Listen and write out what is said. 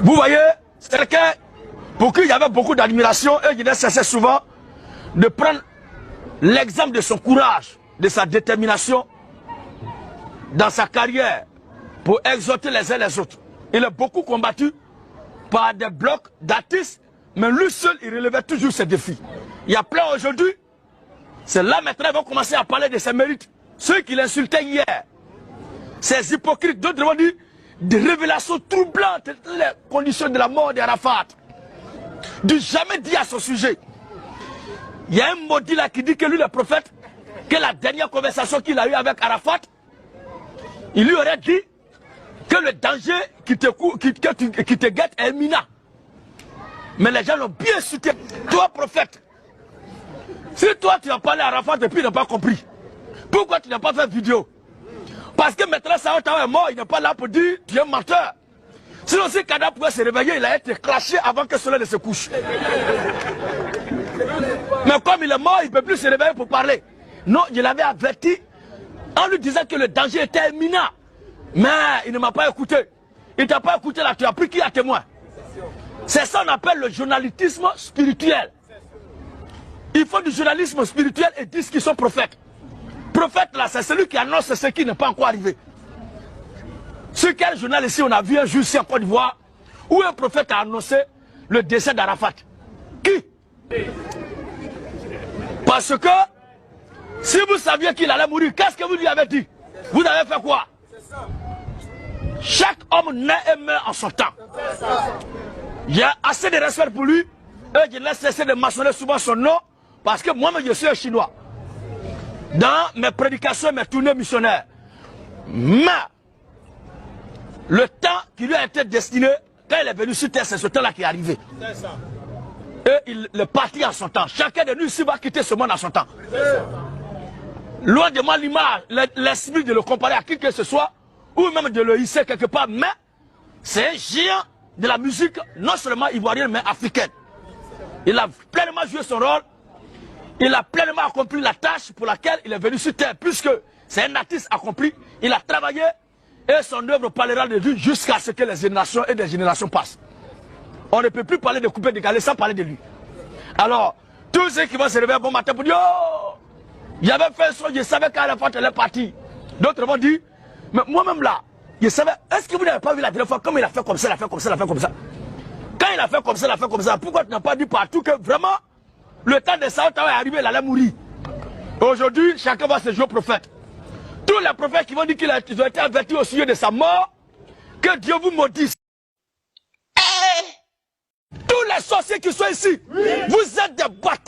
Vous voyez, c'est quelqu'un pour qui il y avait beaucoup d'admiration et il ne cessait souvent de prendre l'exemple de son courage, de sa détermination dans sa carrière pour exhorter les uns les autres. Il a beaucoup combattu par des blocs d'artistes, mais lui seul, il relevait toujours ses défis. Il y a plein aujourd'hui, c'est là maintenant qu'ils vont commencer à parler de ses mérites. Ceux qui l'insultaient hier, ces hypocrites, d'autres vont dire des révélations troublantes, les conditions de la mort d'Arafat. Du jamais dit à son sujet. Il y a un maudit là qui dit que lui, le prophète, que la dernière conversation qu'il a eue avec Arafat, il lui aurait dit que le danger qui te guette est imminent. Mais les gens l'ont bien insulté. Toi, prophète, si toi tu as parlé à Arafat et puis il n'a pas compris, pourquoi tu n'as pas fait vidéo? Parce que maintenant Saoutawa est mort, il n'est pas là pour dire tu es menteur. Sinon si Kada pouvait se réveiller, il a été clashé avant que cela ne se couche. Mais comme il est mort, il ne peut plus se réveiller pour parler. Non, je l'avais averti en lui disant que le danger était imminent. Mais il ne m'a pas écouté. Il ne t'a pas écouté là, tu as pris qui à témoin? C'est ça qu'on appelle le journalisme spirituel. Il faut du journalisme spirituel et disent qu'ils sont prophètes. Prophète là, c'est celui qui annonce ce qui n'est pas encore arrivé. Sur quel journal ici on a vu un jour ici en Côte d'Ivoire où un prophète a annoncé le décès d'Arafat? Qui? Parce que si vous saviez qu'il allait mourir, qu'est-ce que vous lui avez dit? Vous avez fait quoi? Chaque homme naît et meurt en son temps. J'ai assez de respect pour lui et je laisse cesser de mentionner souvent son nom parce que moi-même je suis un Chinois. Dans mes prédications et mes tournées missionnaires. Mais le temps qui lui a été destiné, quand il est venu sur terre, c'est ce temps-là qui est arrivé. Et il est parti en son temps. Chacun de nous ici va quitter ce monde en son temps. Loin de moi l'image, l'esprit de le comparer à qui que ce soit, ou même de le hisser quelque part, mais c'est un géant de la musique, non seulement ivoirienne, mais africaine. Il a pleinement joué son rôle, il a pleinement accompli la tâche pour laquelle il est venu sur terre, puisque c'est un artiste accompli, il a travaillé, et son œuvre parlera de lui jusqu'à ce que les générations et des générations passent. On ne peut plus parler de Coupé Décalé sans parler de lui. Alors, tous ceux qui vont se réveiller bon matin pour dire oh, j'avais fait un son, je savais qu'Arafat elle est parti. D'autres vont dire, mais moi-même là, je savais, est-ce que vous n'avez pas vu la dernière fois comme il a fait comme ça, il a fait comme ça, il a fait comme ça? Quand il a fait comme ça, il a fait comme ça, pourquoi tu n'as pas dit partout que vraiment le temps de Saoutawa est arrivé, il allait mourir? Aujourd'hui, chacun va se jouer au prophète. Tous les prophètes qui vont dire qu'ils ont été avertis au sujet de sa mort, que Dieu vous maudisse. Tous les sorciers qui sont ici, vous êtes des bâtards.